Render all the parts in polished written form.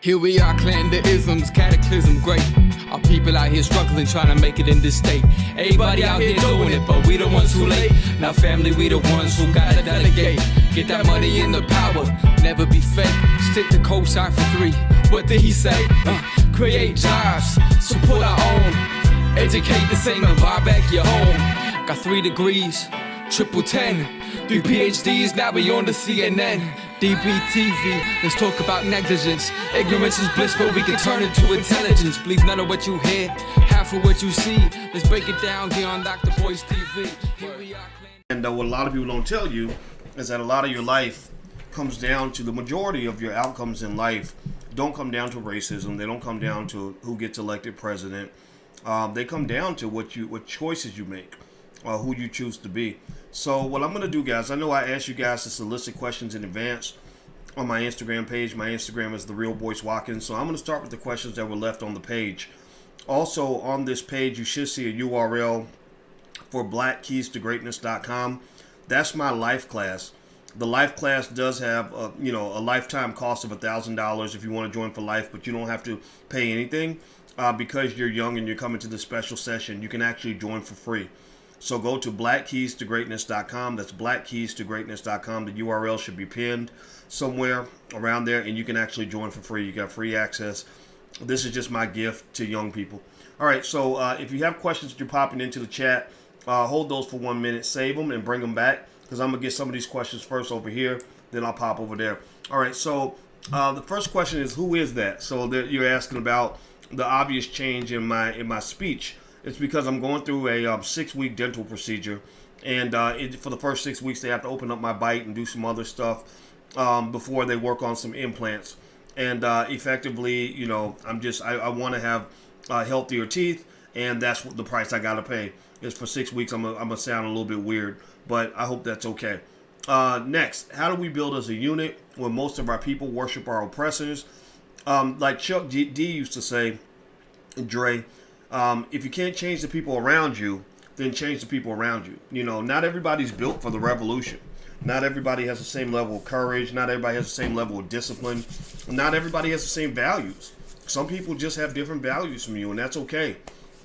Here we are, clan the isms, cataclysm, great. Our people out here struggling, trying to make it in this state. Everybody out here doing it, but we the ones who late. Now family, we the ones who gotta delegate. Get that money in the power, never be fake. Stick to cosign for 3. What did he say? Create jobs, support our own. Educate the same and buy back your home. Got 3 degrees, triple 10. 3 PhDs, now we on the CNN. DBTV, let's talk about negligence. Ignorance is bliss, but we can turn it to intelligence. Believe none of what you hear, half of what you see. Let's break it down here on Dr Boyce TV. Here we are. And what a lot of people don't tell you is that a lot of your life comes down to the majority of your outcomes in life don't come down to racism. They don't come down to who gets elected president. They come down to what choices you make, who you choose to be. So what I'm going to do, guys, I know I asked you guys to solicit questions in advance on my Instagram page. My Instagram is The Real Boyce Watkins. So I'm going to start with the questions that were left on the page. Also on this page, you should see a URL for blackkeystogreatness.com. That's my life class. The life class does have a lifetime cost of $1,000 if you want to join for life, but you don't have to pay anything because you're young and you're coming to this special session. You can actually join for free. So go to blackkeystogreatness.com. That's blackkeystogreatness.com. The URL should be pinned somewhere around there, and you can actually join for free. You got free access. This is just my gift to young people. All right, so if you have questions that you're popping into the chat, hold those for 1 minute, save them, and bring them back, because I'm going to get some of these questions first over here, then I'll pop over there. All right, so the first question is, who is that? So you're asking about the obvious change in my speech. It's because I'm going through a 6-week dental procedure, and for the first 6 weeks they have to open up my bite and do some other stuff before they work on some implants. And effectively, I want to have healthier teeth, and that's what the price I gotta pay is for 6 weeks. I'm gonna sound a little bit weird, but I hope that's okay. Next, how do we build as a unit when most of our people worship our oppressors? Like Chuck D used to say, Dre. If you can't change the people around you, then change the people around you. Not everybody's built for the revolution. Not everybody has the same level of courage. Not everybody has the same level of discipline. Not everybody has the same values. Some people just have different values from you, and that's okay.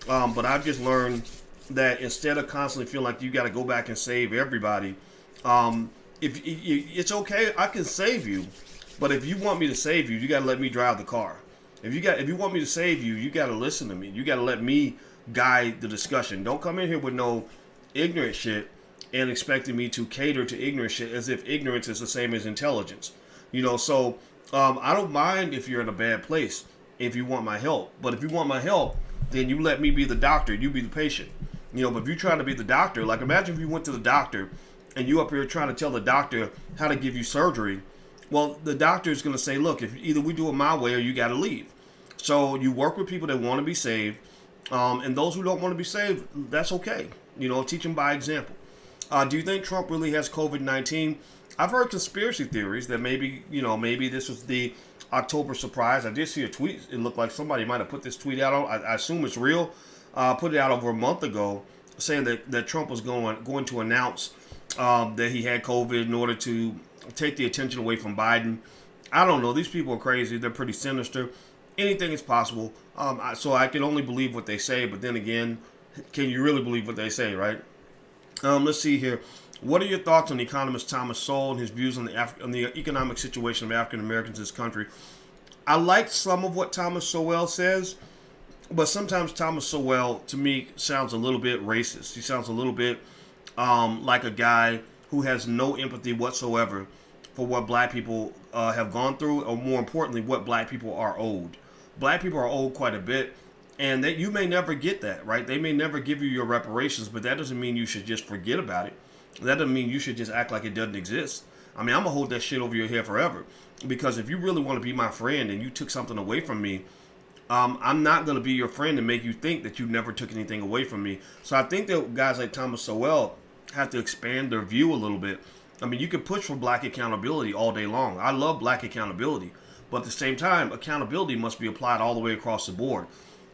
But I've just learned that instead of constantly feeling like you got to go back and save everybody, it's okay. I can save you, but if you want me to save you, you got to let me drive the car. If you want me to save you, you got to listen to me. You got to let me guide the discussion. Don't come in here with no ignorant shit and expecting me to cater to ignorant shit as if ignorance is the same as intelligence. So I don't mind if you're in a bad place if you want my help. But if you want my help, then you let me be the doctor. You be the patient. But if you're trying to be the doctor, like imagine if you went to the doctor and you up here trying to tell the doctor how to give you surgery. Well, the doctor is going to say, look, if either we do it my way or you got to leave. So you work with people that want to be saved, and those who don't want to be saved, that's okay. Teach them by example. Do you think Trump really has COVID-19? I've heard conspiracy theories that maybe this was the October surprise. I did see a tweet. It looked like somebody might have put this tweet out. I assume it's real. Put it out over a month ago, saying that Trump was going to announce that he had COVID in order to take the attention away from Biden. I don't know. These people are crazy. They're pretty sinister. Anything is possible. So I can only believe what they say. But then again, can you really believe what they say, right? Let's see here. What are your thoughts on economist Thomas Sowell and his views on the economic situation of African Americans in this country? I like some of what Thomas Sowell says, but sometimes Thomas Sowell, to me, sounds a little bit racist. He sounds a little bit like a guy who has no empathy whatsoever for what black people have gone through, or more importantly, what black people are owed. Black people are owed quite a bit, and that you may never get that, right? They may never give you your reparations, but that doesn't mean you should just forget about it. That doesn't mean you should just act like it doesn't exist. I mean, I'm gonna hold that shit over your head forever, because if you really want to be my friend and you took something away from me, I'm not gonna be your friend and make you think that you never took anything away from me. So I think that guys like Thomas Sowell have to expand their view a little bit. I mean, you can push for black accountability all day long. I love black accountability, but at the same time, accountability must be applied all the way across the board.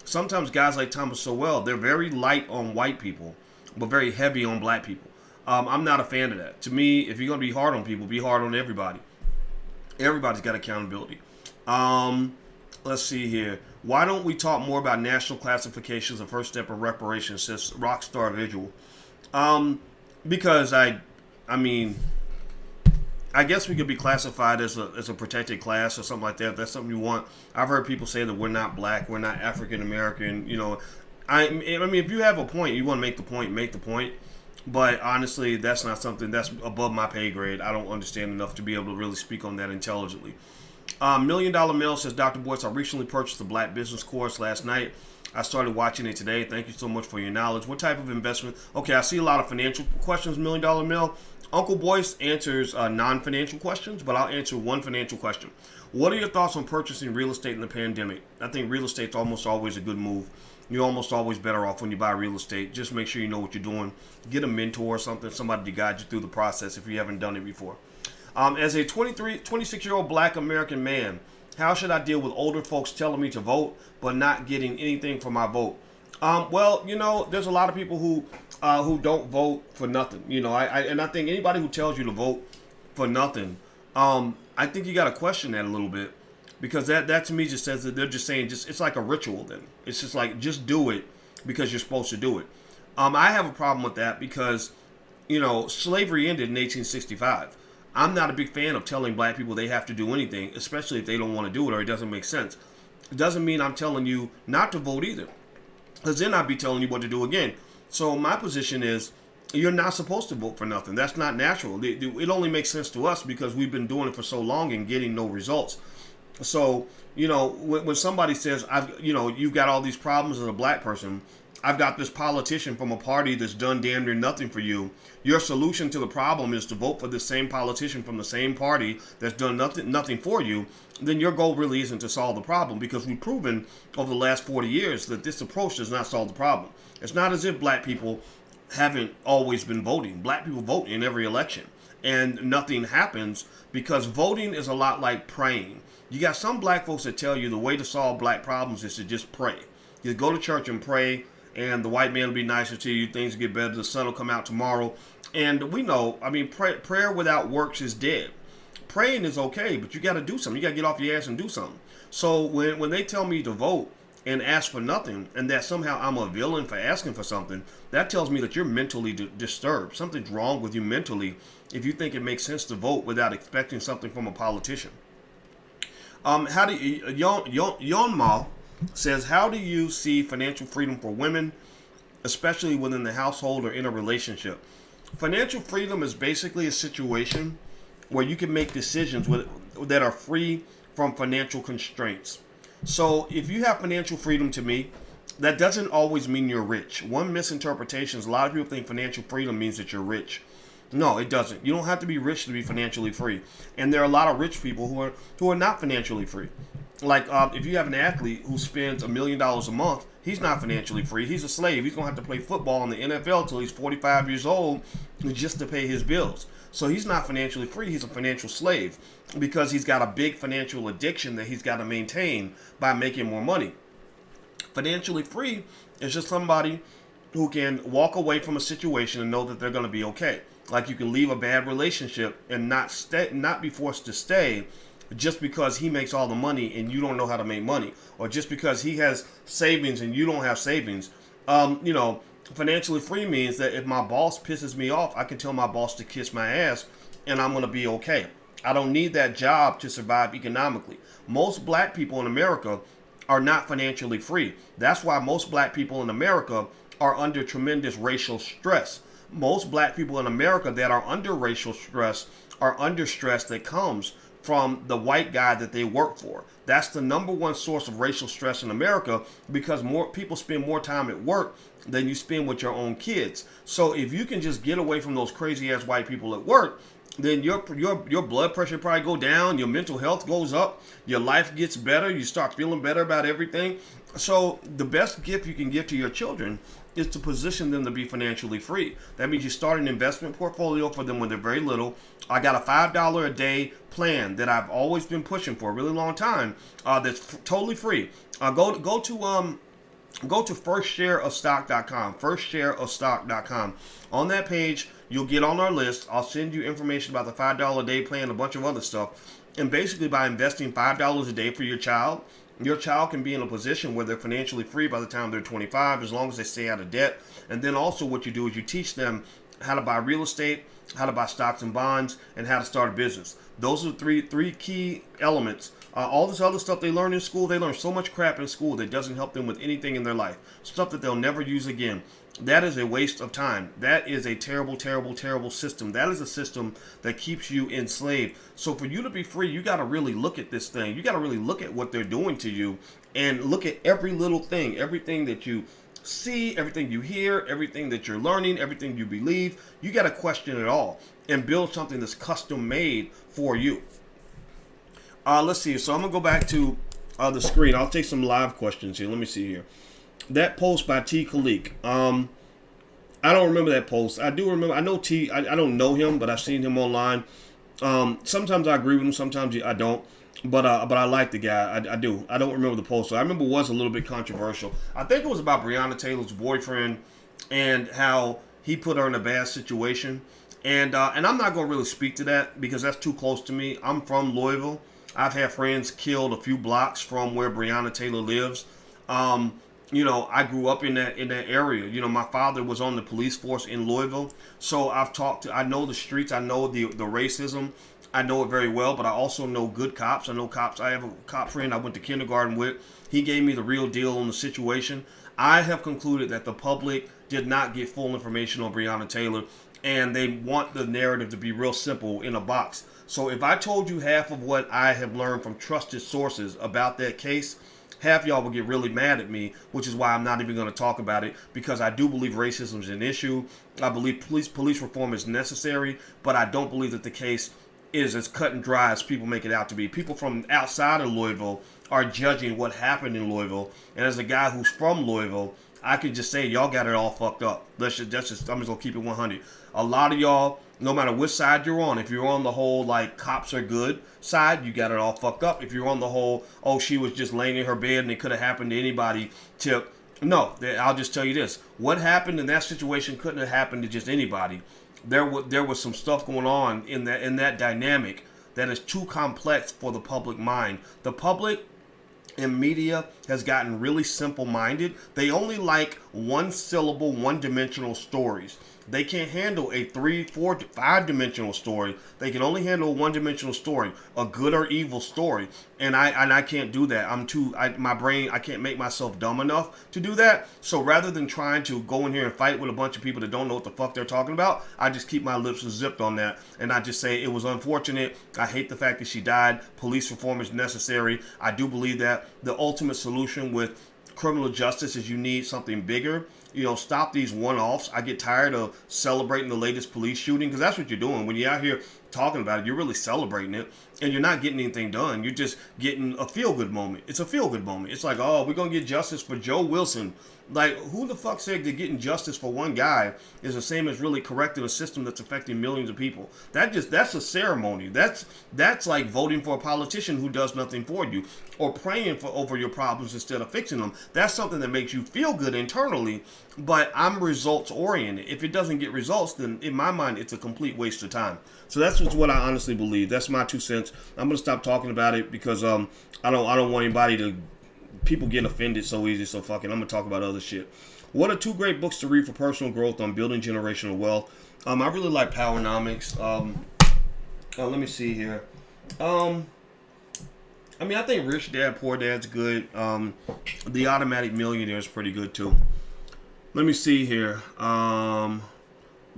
Sometimes guys like Thomas Sowell, they're very light on white people, but very heavy on black people. I'm not a fan of that. To me, if you're going to be hard on people, be hard on everybody. Everybody's got accountability. Let's see here. Why don't we talk more about national classifications, the first step of reparations, says Rockstar Visual. Because I mean, I guess we could be classified as a protected class or something like that. If that's something you want. I've heard people say that we're not black, we're not African American. You know, I mean, if you have a point, you want to make the point, make the point. But honestly, that's not something that's above my pay grade. I don't understand enough to be able to really speak on that intelligently. $1 Million Mail says, Dr. Boyce, I recently purchased a Black Business course last night. I started watching it today. Thank you so much for your knowledge. What type of investment? Okay, I see a lot of financial questions, $1 Million Mail. Uncle Boyce answers non-financial questions, but I'll answer one financial question. What are your thoughts on purchasing real estate in the pandemic? I think real estate's almost always a good move. You're almost always better off when you buy real estate. Just make sure you know what you're doing. Get a mentor or something, somebody to guide you through the process if you haven't done it before. As a 26-year-old black American man, how should I deal with older folks telling me to vote but not getting anything for my vote? Well, you know, there's a lot of people who don't vote for nothing. You know, I think anybody who tells you to vote for nothing, I think you got to question that a little bit, because that to me just says that they're just saying it's like a ritual. Then it's just like, just do it because you're supposed to do it. I have a problem with that because, you know, slavery ended in 1865. I'm not a big fan of telling black people they have to do anything, especially if they don't want to do it or it doesn't make sense. It doesn't mean I'm telling you not to vote either, because then I'd be telling you what to do again. So my position is, you're not supposed to vote for nothing. That's not natural. It only makes sense to us because we've been doing it for so long and getting no results. So, you know, when somebody says, you've got all these problems as a black person, I've got this politician from a party that's done damn near nothing for you. Your solution to the problem is to vote for the same politician from the same party that's done nothing for you. Then your goal really isn't to solve the problem, because we've proven over the last 40 years that this approach does not solve the problem. It's not as if black people haven't always been voting. Black people vote in every election and nothing happens, because voting is a lot like praying. You got some black folks that tell you the way to solve black problems is to just pray. You go to church and pray, and the white man will be nicer to you. Things get better. The sun will come out tomorrow. And we know, I mean, prayer without works is dead. Praying is okay, but you got to do something. You got to get off your ass and do something. So when they tell me to vote and ask for nothing, and that somehow I'm a villain for asking for something, that tells me that you're mentally disturbed. Something's wrong with you mentally if you think it makes sense to vote without expecting something from a politician. How do you, Yonma says, how do you see financial freedom for women, especially within the household or in a relationship? Financial freedom is basically a situation where you can make decisions that are free from financial constraints. So if you have financial freedom, to me, that doesn't always mean you're rich. One misinterpretation is a lot of people think financial freedom means that you're rich. No, it doesn't. You don't have to be rich to be financially free. And there are a lot of rich people who are not financially free. Like if you have an athlete who spends $1 million a month, he's not financially free. He's a slave. He's going to have to play football in the NFL until he's 45 years old just to pay his bills. So he's not financially free. He's a financial slave because he's got a big financial addiction that he's got to maintain by making more money. Financially free is just somebody who can walk away from a situation and know that they're going to be okay. Like, you can leave a bad relationship and not be forced to stay just because he makes all the money and you don't know how to make money, or just because he has savings and you don't have savings. Financially free means that if my boss pisses me off, I can tell my boss to kiss my ass and I'm going to be okay. I don't need that job to survive economically. Most black people in America are not financially free. That's why most black people in America are under tremendous racial stress. Most black people in America that are under racial stress are under stress that comes from the white guy that they work for. That's the number one source of racial stress in America, because more people spend more time at work than you spend with your own kids. So if you can just get away from those crazy ass white people at work, then your blood pressure probably go down, your mental health goes up, your life gets better, you start feeling better about everything. So the best gift you can give to your children is to position them to be financially free. That means you start an investment portfolio for them when they're very little. I got a $5 a day plan that I've always been pushing for a really long time. That's totally free. Go to firstshareofstock.com. Firstshareofstock.com. On that page, you'll get on our list. I'll send you information about the $5 a day plan, a bunch of other stuff. And basically, by investing $5 a day for your child, Your child can be in a position where they're financially free by the time they're 25, as long as they stay out of debt. And then also what you do is you teach them how to buy real estate, how to buy stocks and bonds, and how to start a business. Those are the three key elements. All this other stuff they learn in school, they learn so much crap in school that doesn't help them with anything in their life. Stuff that they'll never use again. That is a waste of time. That is a terrible, terrible, terrible system. That is a system that keeps you enslaved. So for you to be free, you got to really look at this thing. You got to really look at what they're doing to you and look at every little thing, everything that you see, everything you hear, everything that you're learning, everything you believe. You got to question it all and build something that's custom made for you. Let's see. So I'm going to go back to the screen. I'll take some live questions here. Let me see here. That post by T. Khalik. I don't remember that post. I do remember. I know T. I don't know him, but I've seen him online. Sometimes I agree with him. Sometimes I don't. But I like the guy. I do. I don't remember the post. So I remember it was a little bit controversial. I think it was about Breonna Taylor's boyfriend and how he put her in a bad situation. And I'm not going to really speak to that because that's too close to me. I'm from Louisville. I've had friends killed a few blocks from where Breonna Taylor lives. I grew up in that area. My father was on the police force in Louisville. So I know the streets. I know the racism. I know it very well, but I also know good cops. I know cops. I have a cop friend I went to kindergarten with. He gave me the real deal on the situation. I have concluded that the public did not get full information on Breonna Taylor, and they want the narrative to be real simple in a box. So if I told you half of what I have learned from trusted sources about that case, half y'all will get really mad at me, which is why I'm not even going to talk about it, because I do believe racism is an issue. I believe police reform is necessary, but I don't believe that the case is as cut and dry as people make it out to be. People from outside of Louisville are judging what happened in Louisville, and as a guy who's from Louisville, I can just say y'all got it all fucked up. I'm just gonna keep it 100. A lot of y'all, no matter which side you're on, if you're on the whole like cops are good side, you got it all fucked up. If you're on the whole, oh, she was just laying in her bed and it could have happened to anybody, tip, no, I'll just tell you this. What happened in that situation couldn't have happened to just anybody. There was some stuff going on in that dynamic that is too complex for the public mind. The public and media has gotten really simple-minded. They only like one-syllable, one-dimensional stories. They can't handle a 3, 4, 5-dimensional story. They can only handle a one-dimensional story, a good or evil story. And I can't do that. My brain, I can't make myself dumb enough to do that. So rather than trying to go in here and fight with a bunch of people that don't know what the fuck they're talking about, I just keep my lips zipped on that. And I just say it was unfortunate. I hate the fact that she died. Police reform is necessary. I do believe that the ultimate solution with criminal justice is you need something bigger. Stop these one-offs. I get tired of celebrating the latest police shooting, because that's what you're doing. When you're out here talking about it, you're really celebrating it, and you're not getting anything done. You're just getting a feel-good moment. It's a feel-good moment. It's like, oh, we're going to get justice for Joe Wilson. Like, who the fuck said that getting justice for one guy is the same as really correcting a system that's affecting millions of people? That's a ceremony. That's like voting for a politician who does nothing for you, or praying over your problems instead of fixing them. That's something that makes you feel good internally, but I'm results oriented. If it doesn't get results, then in my mind, it's a complete waste of time. So that's what I honestly believe. That's my 2 cents. I'm gonna stop talking about it because I don't want anybody to. People get offended so easy, so fucking I'm gonna talk about other shit. What are 2 great books to read for personal growth on building generational wealth? I really like Powernomics. Let me see here. I think Rich Dad Poor Dad's good. The Automatic Millionaire is pretty good too. Let me see here.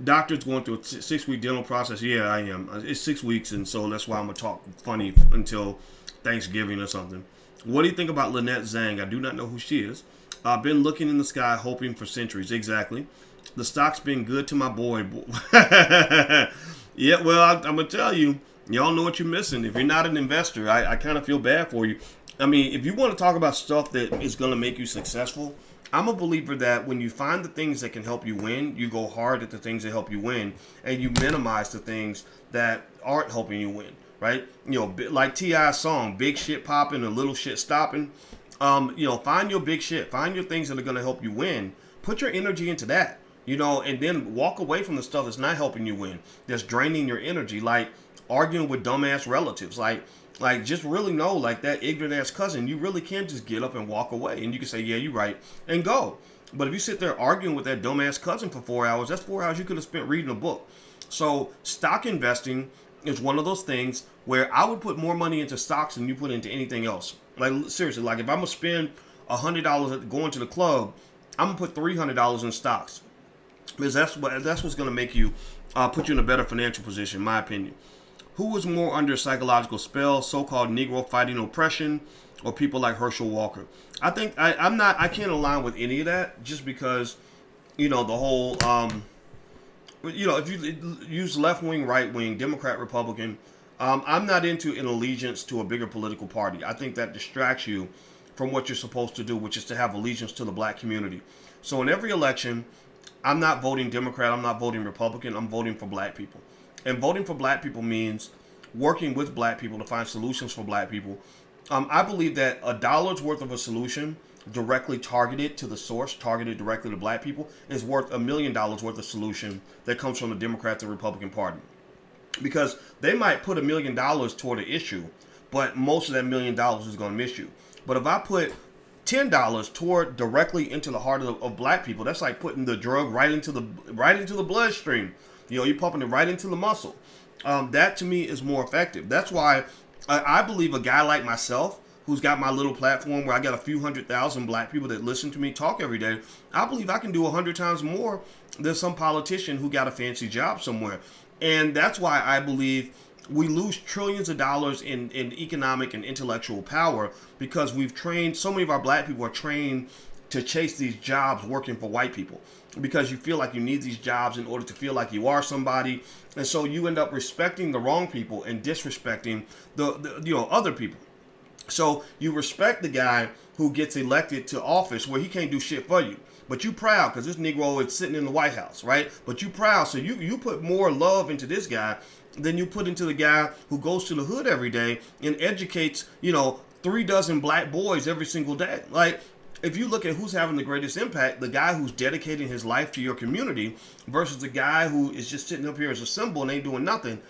Doctor's going through a 6-week dental process. Yeah, I am. It's 6 weeks, and so that's why I'm gonna talk funny until Thanksgiving or something. What do you think about Lynette Zhang? I do not know who she is. I've been looking in the sky, hoping for centuries. Exactly. The stock's been good to my boy. Yeah, well, I'm going to tell you, y'all know what you're missing. If you're not an investor, I kind of feel bad for you. If you want to talk about stuff that is going to make you successful, I'm a believer that when you find the things that can help you win, you go hard at the things that help you win, and you minimize the things that aren't helping you win. Right? Like T.I.'s song, big shit popping and little shit stopping. Find your big shit. Find your things that are going to help you win. Put your energy into that, and then walk away from the stuff that's not helping you win, that's draining your energy. Like arguing with dumbass relatives. Like just really know, like that ignorant ass cousin, you really can just get up and walk away, and you can say, yeah, you're right, and go. But if you sit there arguing with that dumbass cousin for 4 hours, that's 4 hours you could have spent reading a book. So stock investing is one of those things where I would put more money into stocks than you put into anything else. Like seriously, like if I'm gonna spend $100 going to the club, I'm gonna put $300 in stocks, because that's what's gonna make you put you in a better financial position, in my opinion. Who was more under psychological spell, so-called Negro fighting oppression, or people like Herschel Walker? I think I can't align with any of that, just because, the whole, if you use left wing, right wing, Democrat, Republican, I'm not into an allegiance to a bigger political party. I think that distracts you from what you're supposed to do, which is to have allegiance to the black community. So in every election, I'm not voting Democrat, I'm not voting Republican, I'm voting for black people. And voting for black people means working with black people to find solutions for black people. I believe that $1 worth of a solution directly targeted to the source, targeted directly to black people, is worth $1 million worth of solution that comes from the Democrat or Republican Party. Because they might put $1 million toward an issue, but most of that $1 million is going to miss you. But if I put $10 toward directly into the heart of black people, that's like putting the drug right into the bloodstream. You're pumping it right into the muscle. That to me is more effective. That's why I believe a guy like myself, who's got my little platform where I got a few 100,000 black people that listen to me talk every day, I believe I can do 100 times more than some politician who got a fancy job somewhere. And that's why I believe we lose trillions of dollars in economic and intellectual power, because we've trained, so many of our black people are trained to chase these jobs working for white people, because you feel like you need these jobs in order to feel like you are somebody. And so you end up respecting the wrong people and disrespecting the other people. So you respect the guy who gets elected to office where he can't do shit for you, but you proud because this Negro is sitting in the White House, right? But you proud, so you put more love into this guy than you put into the guy who goes to the hood every day and educates, 3 dozen black boys every single day. Like, if you look at who's having the greatest impact, the guy who's dedicating his life to your community versus the guy who is just sitting up here as a symbol and ain't doing nothing,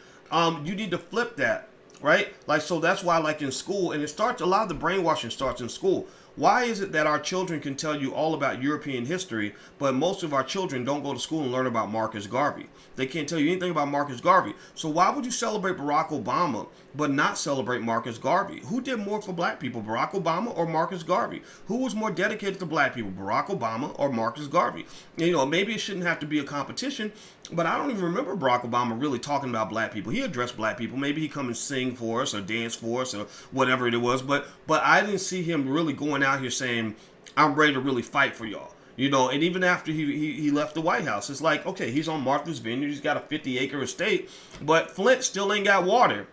you need to flip that. Right? Like, so that's why, like in school, and a lot of the brainwashing starts in school. Why is it that our children can tell you all about European history, but most of our children don't go to school and learn about Marcus Garvey? They can't tell you anything about Marcus Garvey. So why would you celebrate Barack Obama, but not celebrate Marcus Garvey? Who did more for black people, Barack Obama or Marcus Garvey? Who was more dedicated to black people, Barack Obama or Marcus Garvey? Maybe it shouldn't have to be a competition, but I don't even remember Barack Obama really talking about black people. He addressed black people. Maybe he come and sing for us or dance for us or whatever it was. But I didn't see him really going out here saying, I'm ready to really fight for y'all. And even after he left the White House, it's like, okay, he's on Martha's Vineyard. He's got a 50-acre estate, but Flint still ain't got water.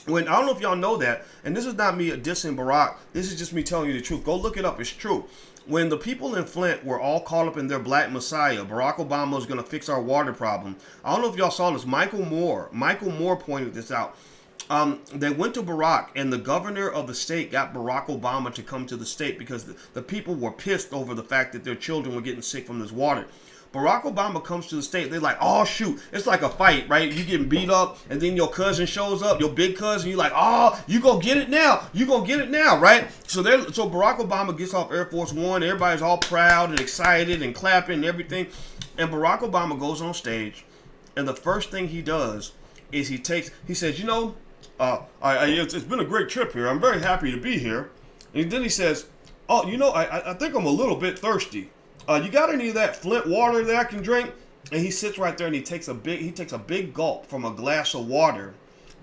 When I don't know if y'all know that, and this is not me dissing Barack. This is just me telling you the truth. Go look it up. It's true. When the people in Flint were all caught up in their black messiah, Barack Obama was going to fix our water problem. I don't know if y'all saw this. Michael Moore pointed this out. They went to Barack, and the governor of the state got Barack Obama to come to the state because the people were pissed over the fact that their children were getting sick from this water. Barack Obama comes to the state. They're like, oh, shoot. It's like a fight, right? You getting beat up, and then your cousin shows up, your big cousin. You're like, oh, you gonna get it now. You gonna get it now, right? So Barack Obama gets off Air Force One. Everybody's all proud and excited and clapping and everything. And Barack Obama goes on stage, and the first thing he does is he says, it's been a great trip here. I'm very happy to be here. And then he says, oh, I think I'm a little bit thirsty. You got any of that Flint water that I can drink? And he sits right there and he takes a big gulp from a glass of water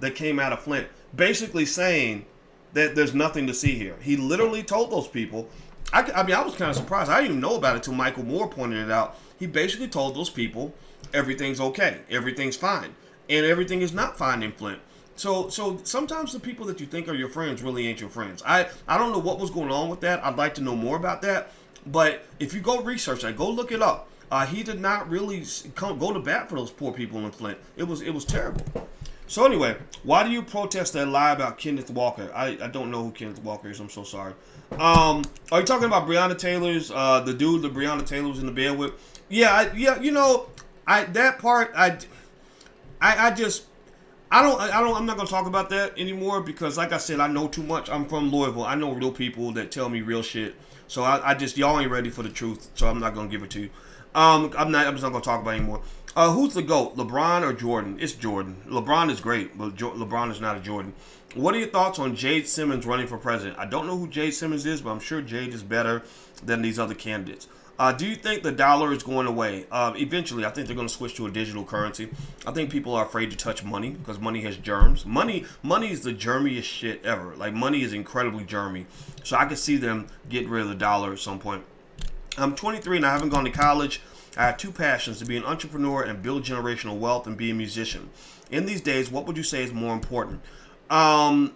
that came out of Flint, basically saying that there's nothing to see here. He literally told those people. I was kind of surprised. I didn't even know about it until Michael Moore pointed it out. He basically told those people everything's okay, everything's fine, and everything is not fine in Flint. So sometimes the people that you think are your friends really ain't your friends. I don't know what was going on with that. I'd like to know more about that. But if you go research that, go look it up. He did not really go to bat for those poor people in Flint. It was terrible. So anyway, why do you protest that lie about Kenneth Walker? I don't know who Kenneth Walker is. I'm so sorry. Are you talking about Breonna Taylor's the dude that Breonna Taylor was in the bed with? Yeah. That part. I'm not gonna talk about that anymore because, like I said, I know too much. I'm from Louisville. I know real people that tell me real shit. So I just, y'all ain't ready for the truth. So I'm not gonna give it to you. I'm just not gonna talk about it anymore. Who's the GOAT, LeBron or Jordan? It's Jordan. LeBron is great, but LeBron is not a Jordan. What are your thoughts on Jade Simmons running for president? I don't know who Jade Simmons is, but I'm sure Jade is better than these other candidates. Do you think the dollar is going away? Eventually, I think they're going to switch to a digital currency. I think people are afraid to touch money because money has germs. Money is the germiest shit ever. Like, money is incredibly germy. So I could see them getting rid of the dollar at some point. I'm 23 and I haven't gone to college. I have two passions: to be an entrepreneur and build generational wealth and be a musician. In these days, what would you say is more important? I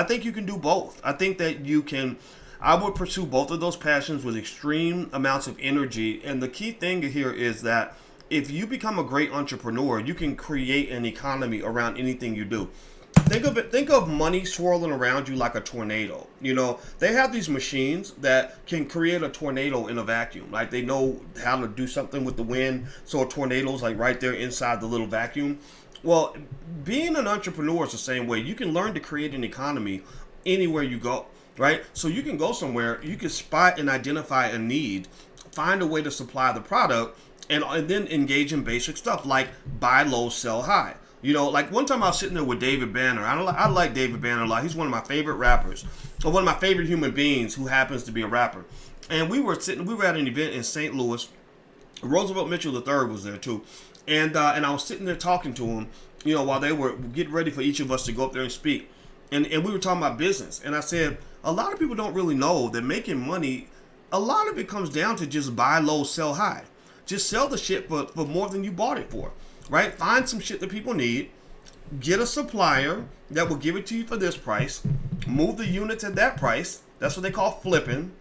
think you can do both. I think that you can. I would pursue both of those passions with extreme amounts of energy. And the key thing here is that if you become a great entrepreneur, you can create an economy around anything you do. Think of money swirling around you like a tornado. You know, they have these machines that can create a tornado in a vacuum. Like, they know how to do something with the wind, so a tornado's like right there inside the little vacuum. Well, being an entrepreneur is the same way. You can learn to create an economy anywhere you go, right? So you can go somewhere, you can spot and identify a need, find a way to supply the product, and then engage in basic stuff like buy low, sell high. You know, like one time I was sitting there with David Banner. I like David Banner a lot. He's one of my favorite rappers, or one of my favorite human beings who happens to be a rapper. And we were at an event in St. Louis. Roosevelt Mitchell III was there too. And I was sitting there talking to him, you know, while they were getting ready for each of us to go up there and speak. And we were talking about business. And I said, a lot of people don't really know that making money, a lot of it comes down to just buy low, sell high. Just sell the shit for more than you bought it for, right? Find some shit that people need. Get a supplier that will give it to you for this price. Move the units at that price. That's what they call flipping.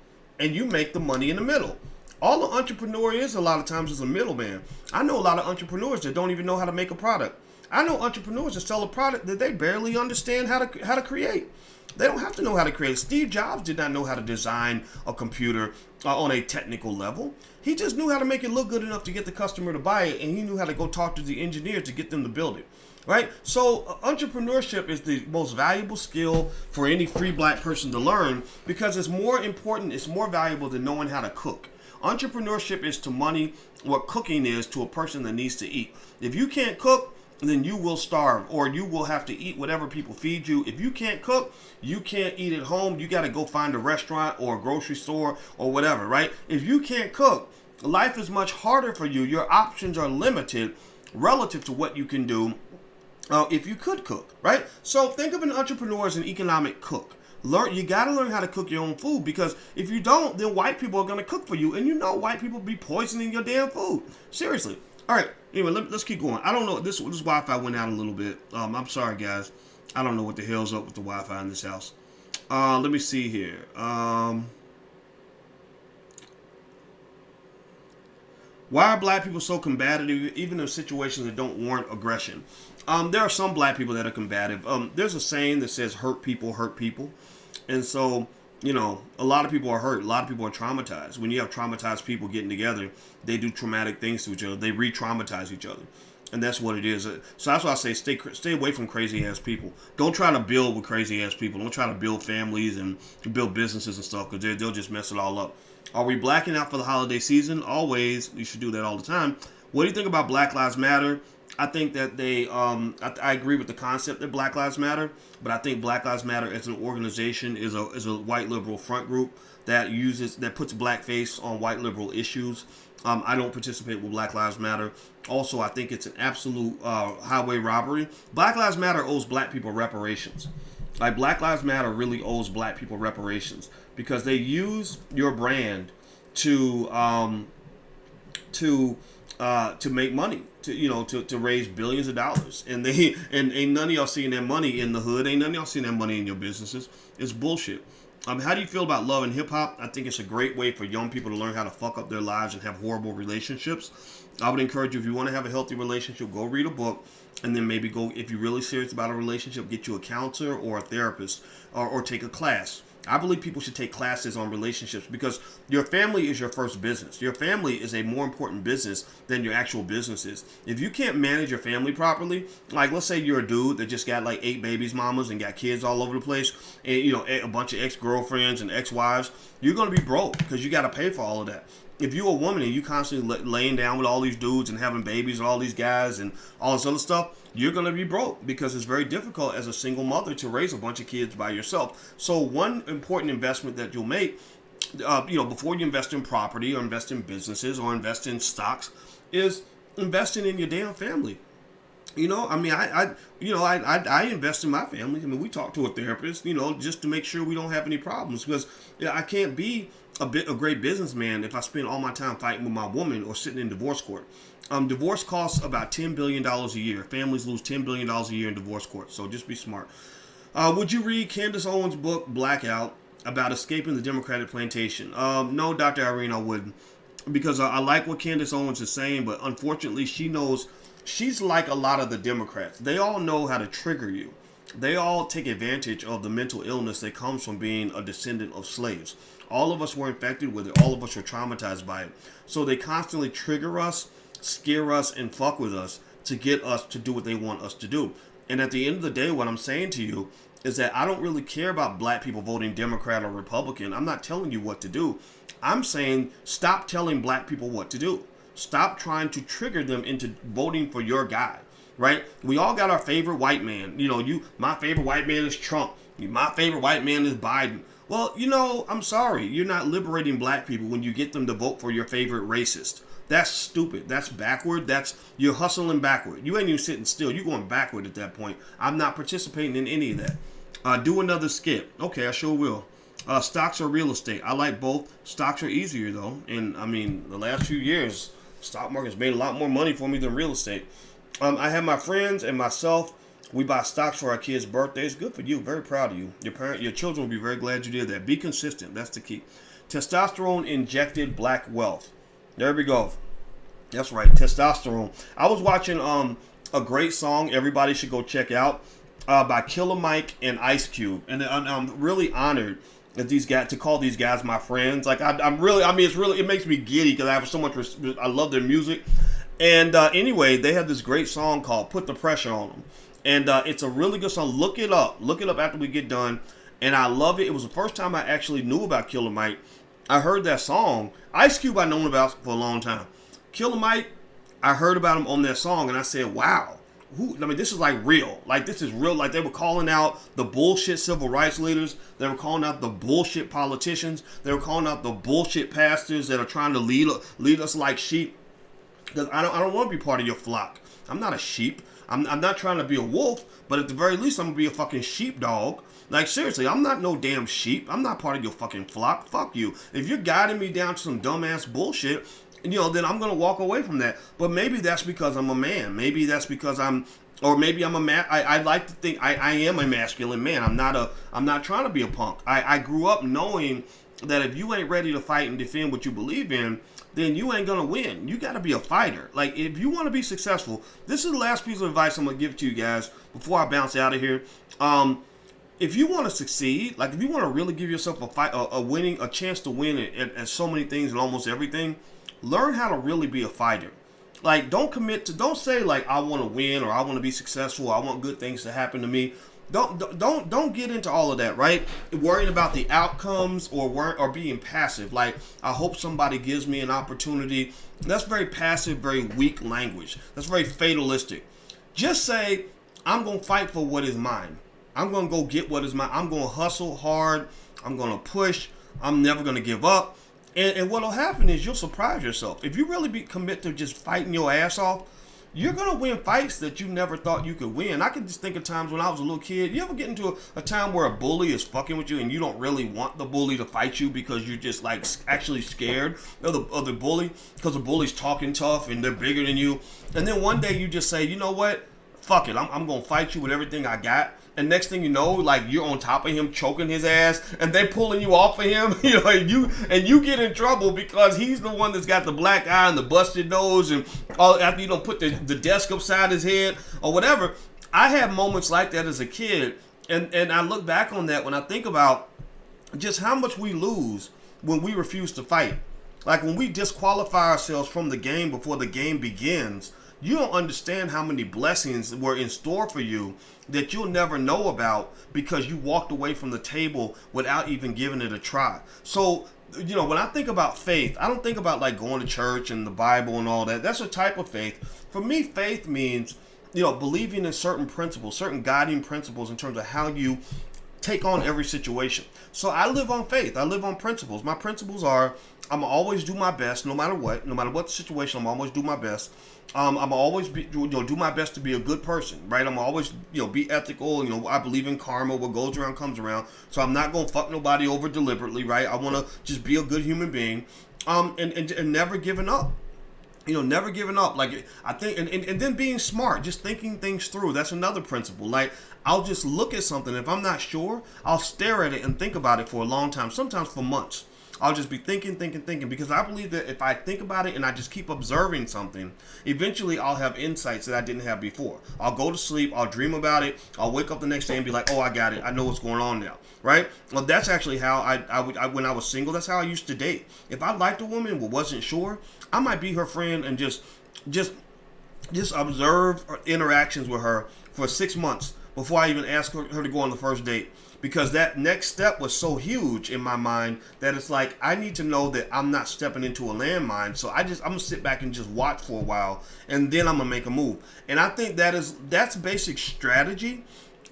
And you make the money in the middle. All an entrepreneur is a lot of times is a middleman. I know a lot of entrepreneurs that don't even know how to make a product. I know entrepreneurs that sell a product that they barely understand how to create. They don't have to know how to create. Steve Jobs did not know how to design a computer on a technical level. He just knew how to make it look good enough to get the customer to buy it, and he knew how to go talk to the engineers to get them to build it. Right? So entrepreneurship is the most valuable skill for any free black person to learn because it's more important, it's more valuable than knowing how to cook. Entrepreneurship is to money what cooking is to a person that needs to eat. If you can't cook, then you will starve, or you will have to eat whatever people feed you. If you can't cook, you can't eat at home. You got to go find a restaurant or a grocery store or whatever, right? If you can't cook, life is much harder for you. Your options are limited relative to what you can do if you could cook, right? So think of an entrepreneur as an economic cook. You got to learn how to cook your own food, because if you don't, then white people are going to cook for you, and you know white people be poisoning your damn food. Seriously. All right. Anyway, let's keep going. I don't know. This Wi-Fi went out a little bit. I'm sorry, guys. I don't know what the hell's up with the Wi-Fi in this house. Let me see here. Why are black people so combative, even in situations that don't warrant aggression? There are some black people that are combative. There's a saying that says hurt people hurt people. And so, you know, a lot of people are hurt. A lot of people are traumatized. When you have traumatized people getting together, they do traumatic things to each other. They re-traumatize each other. And that's what it is. So that's why I say stay away from crazy-ass people. Don't try to build with crazy-ass people. Don't try to build families and build businesses and stuff, because they'll just mess it all up. Are we blacking out for the holiday season? Always. You should do that all the time. What do you think about Black Lives Matter? I think that I agree with the concept that Black Lives Matter, but I think Black Lives Matter as an organization is a white liberal front group that puts blackface on white liberal issues. I don't participate with Black Lives Matter. Also, I think it's an absolute highway robbery. Black Lives Matter owes black people reparations. Like, Black Lives Matter really owes black people reparations because they use your brand to make money, to raise billions of dollars, and ain't none of y'all seeing that money in the hood. Ain't none of y'all seeing that money in your businesses. It's bullshit. How do you feel about love and hip hop? I think it's a great way for young people to learn how to fuck up their lives and have horrible relationships. I would encourage you, if you want to have a healthy relationship, go read a book, and then maybe go, if you're really serious about a relationship, get you a counselor or a therapist, or take a class. I believe people should take classes on relationships because your family is your first business. Your family is a more important business than your actual business is. If you can't manage your family properly, like let's say you're a dude that just got like 8 babies mamas and got kids all over the place, and you know, a bunch of ex-girlfriends and ex-wives, you're going to be broke because you got to pay for all of that. If you're a woman and you constantly laying down with all these dudes and having babies with all these guys and all this other stuff, you're going to be broke because it's very difficult as a single mother to raise a bunch of kids by yourself. So one important investment that you'll make, before you invest in property or invest in businesses or invest in stocks, is investing in your damn family. You know, I mean, I invest in my family. I mean, we talk to a therapist, you know, just to make sure we don't have any problems because I can't be a great businessman if I spend all my time fighting with my woman or sitting in divorce court. Divorce costs about $10 billion a year. Families lose $10 billion a year in divorce court. So just be smart. Would you read Candace Owens' book, Blackout, about escaping the Democratic plantation? No, Dr. Irene, I wouldn't. Because I like what Candace Owens is saying, but unfortunately she knows she's like a lot of the Democrats. They all know how to trigger you. They all take advantage of the mental illness that comes from being a descendant of slaves. All of us were infected with it. All of us were traumatized by it. So they constantly trigger us, scare us, and fuck with us to get us to do what they want us to do. And at the end of the day, what I'm saying to you is that I don't really care about black people voting Democrat or Republican. I'm not telling you what to do. I'm saying stop telling black people what to do. Stop trying to trigger them into voting for your guy, right? We all got our favorite white man. You know, my favorite white man is Trump. My favorite white man is Biden. Well, you know, I'm sorry. You're not liberating black people when you get them to vote for your favorite racist. That's stupid. That's backward. You're hustling backward. You ain't even sitting still. You're going backward at that point. I'm not participating in any of that. Do another skit. Okay, I sure will. Stocks or real estate. I like both. Stocks are easier though. And I mean, the last few years, stock market's made a lot more money for me than real estate. I have my friends and myself. We buy stocks for our kids' birthdays. Good for you. Very proud of you. Your children will be very glad you did that. Be consistent. That's the key. Testosterone injected black wealth. There we go. That's right. Testosterone. I was watching a great song everybody should go check out by Killer Mike and Ice Cube. And I'm really honored that these guys, to call these guys my friends. Like it makes me giddy because I have so much respect. I love their music. And anyway, they have this great song called Put the Pressure on Them. And it's a really good song. Look it up. Look it up after we get done. And I love it. It was the first time I actually knew about Killer Mike. I heard that song. Ice Cube I've known about for a long time. Killer Mike, I heard about him on that song. And I said, wow. This is like real. Like, this is real. Like, they were calling out the bullshit civil rights leaders. They were calling out the bullshit politicians. They were calling out the bullshit pastors that are trying to lead us like sheep. Because I don't want to be part of your flock. I'm not a sheep. I'm not trying to be a wolf, but at the very least, I'm going to be a fucking sheepdog. Like, seriously, I'm not no damn sheep. I'm not part of your fucking flock. Fuck you. If you're guiding me down to some dumbass bullshit, then I'm going to walk away from that. But maybe that's because I'm a man. Maybe that's because I like to think I am a masculine man. I'm not trying to be a punk. I grew up knowing that if you ain't ready to fight and defend what you believe in, then you ain't gonna win. You gotta be a fighter. Like, if you want to be successful, this is the last piece of advice I'm gonna give to you guys before I bounce out of here. If you want to succeed, like if you want to really give yourself a chance to win at so many things and almost everything, learn how to really be a fighter. Like, don't say like I want to win or I want to be successful. Or I want good things to happen to me. Don't get into all of that, right? Worrying about the outcomes or being passive. Like, I hope somebody gives me an opportunity. That's very passive, very weak language. That's very fatalistic. Just say, I'm going to fight for what is mine. I'm going to go get what is mine. I'm going to hustle hard. I'm going to push. I'm never going to give up. And what will happen is you'll surprise yourself. If you really commit to just fighting your ass off, you're going to win fights that you never thought you could win. I can just think of times when I was a little kid. You ever get into a time where a bully is fucking with you and you don't really want the bully to fight you because you're just like actually scared of the bully because the bully's talking tough and they're bigger than you. And then one day you just say, you know what? Fuck it. I'm going to fight you with everything I got. And next thing you know, like, you're on top of him, choking his ass, and they pulling you off of him. You get in trouble because he's the one that's got the black eye and the busted nose, and all after you don't put the desk upside his head or whatever. I had moments like that as a kid, and I look back on that when I think about just how much we lose when we refuse to fight. Like when we disqualify ourselves from the game before the game begins, you don't understand how many blessings were in store for you that you'll never know about because you walked away from the table without even giving it a try. So, when I think about faith, I don't think about like going to church and the Bible and all that. That's a type of faith. For me, faith means, believing in certain principles, certain guiding principles in terms of how you take on every situation. So I live on faith. I live on principles. My principles are, I'm always do my best, no matter what the situation. I'm always do my best. I'm always do my best to be a good person, right? I'm always, be ethical. I believe in karma. What goes around comes around. So I'm not gonna fuck nobody over deliberately, right? I want to just be a good human being, and never giving up. Never giving up. Like I think, and then being smart, just thinking things through. That's another principle. Like I'll just look at something. If I'm not sure, I'll stare at it and think about it for a long time, sometimes for months. I'll just be thinking, because I believe that if I think about it and I just keep observing something, eventually I'll have insights that I didn't have before. I'll go to sleep, I'll dream about it, I'll wake up the next day and be like, oh, I got it. I know what's going on now, right? Well, that's actually how I when I was single, that's how I used to date. If I liked a woman but wasn't sure, I might be her friend and just observe interactions with her for 6 months before I even asked her to go on the first date. Because that next step was so huge in my mind that it's like, I need to know that I'm not stepping into a landmine. So I'm going to sit back and just watch for a while, and then I'm going to make a move. And I think that's basic strategy.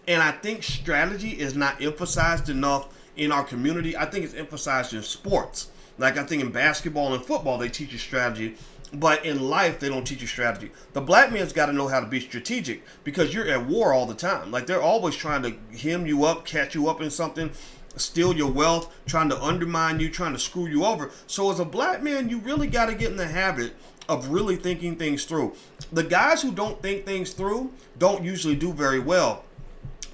And I think strategy is not emphasized enough in our community. I think it's emphasized in sports. Like I think in basketball and football, they teach you strategy. But in life, they don't teach you strategy. The black man's got to know how to be strategic because you're at war all the time. Like they're always trying to hem you up, catch you up in something, steal your wealth, trying to undermine you, trying to screw you over. So as a black man, you really got to get in the habit of really thinking things through. The guys who don't think things through don't usually do very well.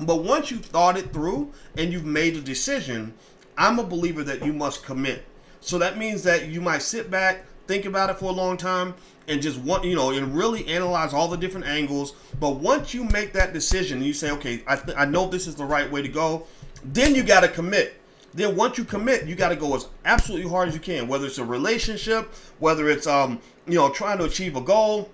But once you've thought it through and you've made a decision, I'm a believer that you must commit. So that means that you might sit back, think about it for a long time, and just and really analyze all the different angles. But once you make that decision and you say, okay, I know this is the right way to go, then you got to commit. Then once you commit, you got to go as absolutely hard as you can, whether it's a relationship, whether it's trying to achieve a goal,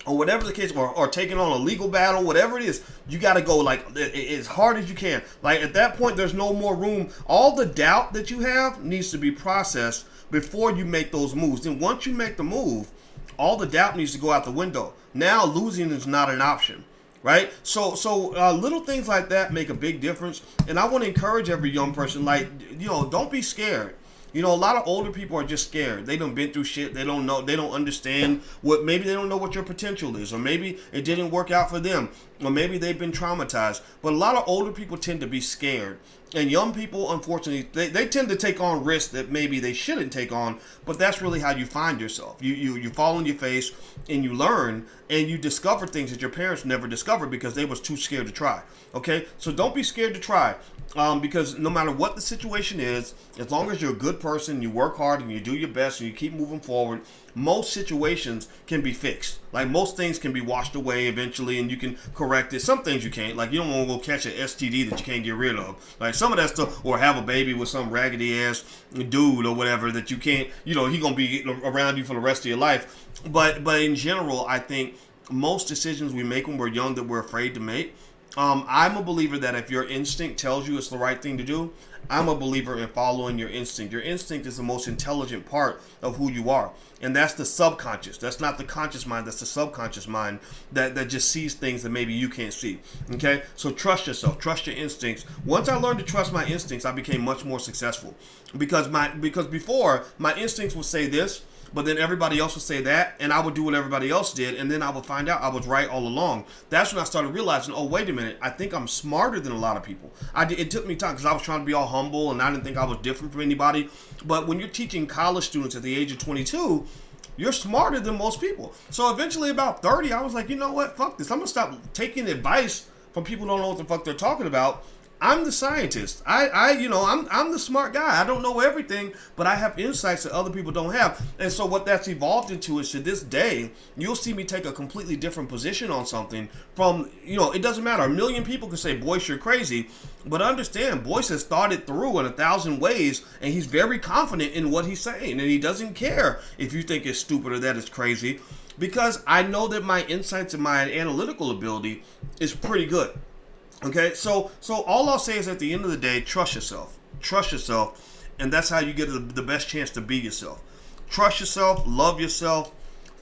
or whatever the case, or taking on a legal battle, whatever it is, you got to go like as hard as you can. Like at that point, there's no more room. All the doubt that you have needs to be processed before you make those moves. Then once you make the move, all the doubt needs to go out the window. Now losing is not an option, right? So little things like that make a big difference. And I want to encourage every young person, don't be scared. A lot of older people are just scared. They done been through shit. They don't know. They don't understand maybe they don't know what your potential is, or maybe it didn't work out for them, or maybe they've been traumatized. But a lot of older people tend to be scared. And young people, unfortunately, they tend to take on risks that maybe they shouldn't take on, but that's really how you find yourself. You fall on your face and you learn and you discover things that your parents never discovered because they was too scared to try. Okay? So don't be scared to try. Because no matter what the situation is, as long as you're a good person, you work hard and you do your best and you keep moving forward, most situations can be fixed. Like most things can be washed away eventually and you can correct it. Some things you can't. Like you don't want to go catch an STD that you can't get rid of. Like some of that stuff, or have a baby with some raggedy ass dude or whatever that you can't, he gonna be around you for the rest of your life. But in general, I think most decisions we make when we're young that we're afraid to make, I'm a believer that if your instinct tells you it's the right thing to do, I'm a believer in following your instinct. Your instinct is the most intelligent part of who you are. And that's the subconscious. That's not the conscious mind. That's the subconscious mind that just sees things that maybe you can't see. Okay? So trust yourself. Trust your instincts. Once I learned to trust my instincts, I became much more successful. Because before, my instincts would say this, but then everybody else would say that, and I would do what everybody else did, and then I would find out I was right all along. That's when I started realizing, oh, wait a minute, I think I'm smarter than a lot of people. It took me time because I was trying to be all humble, and I didn't think I was different from anybody. But when you're teaching college students at the age of 22, you're smarter than most people. So eventually, about 30, I was like, you know what, fuck this. I'm going to stop taking advice from people who don't know what the fuck they're talking about. I'm the scientist. I'm the smart guy. I don't know everything, but I have insights that other people don't have. And so what that's evolved into is, to this day, you'll see me take a completely different position on something from, it doesn't matter. A million people can say, Boyce, you're crazy. But understand, Boyce has thought it through in 1,000 ways, and he's very confident in what he's saying. And he doesn't care if you think it's stupid or that it's crazy, because I know that my insights and my analytical ability is pretty good. Okay, so all I'll say is, at the end of the day, trust yourself. Trust yourself, and that's how you get the best chance to be yourself. Trust yourself, love yourself,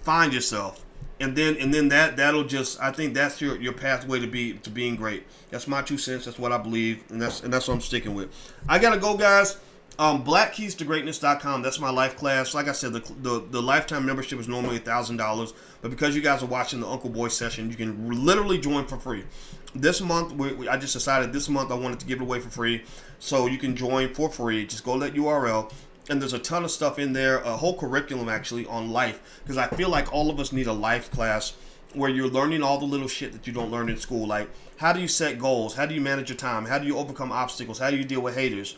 find yourself, and then that'll just, I think that's your pathway to being great. That's my 2 cents. That's what I believe, and that's what I'm sticking with. I gotta go, guys. BlackKeysToGreatness.com. That's my life class. Like I said, the lifetime membership is normally $1,000, but because you guys are watching the Uncle Boyce session, you can literally join for free. This month, I just decided this month I wanted to give it away for free, so you can join for free. Just go to that URL, and there's a ton of stuff in there, a whole curriculum actually on life, because I feel like all of us need a life class where you're learning all the little shit that you don't learn in school, like how do you set goals, how do you manage your time, how do you overcome obstacles, how do you deal with haters,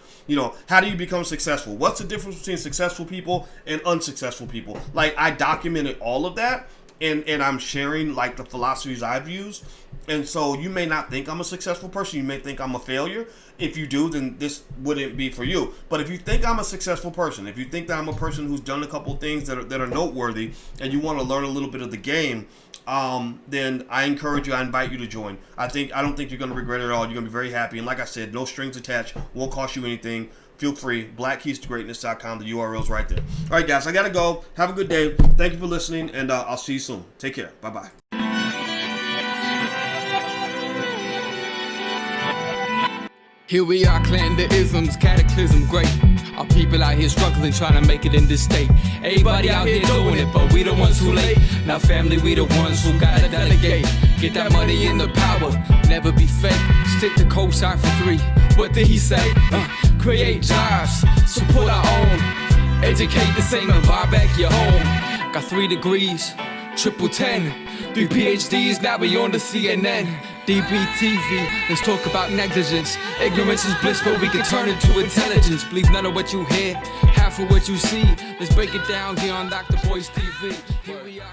how do you become successful, what's the difference between successful people and unsuccessful people. Like, I documented all of that, and I'm sharing like the philosophies I've used. And so you may not think I'm a successful person, you may think I'm a failure. If you do, then this wouldn't be for you. But if you think I'm a successful person, if you think that I'm a person who's done a couple of things that are noteworthy, and you want to learn a little bit of the game, then I encourage you, I invite you to join. I don't think you're going to regret it at all. You're going to be very happy. And like I said, no strings attached, won't cost you anything. Feel free. BlackKeysToGreatness.com. The URL's right there. All right, guys, I got to go. Have a good day. Thank you for listening, and I'll see you soon. Take care. Bye-bye. Here we are, clan the isms, cataclysm great. Our people out here struggling, trying to make it in this state. Everybody out here doing it, but we the ones who late. Now family, we the ones who gotta delegate. Get that money in the power, never be fake. Stick to cosign for 3. What did he say? Create jobs, support our own. Educate the same and buy back your home. Got 3 degrees, triple 10. 3 PhDs, now we on the CNN. DBTV, let's talk about negligence. Ignorance is bliss, but we can turn it to intelligence. Believe none of what you hear, half of what you see. Let's break it down here on Dr Boyce TV. Here we are.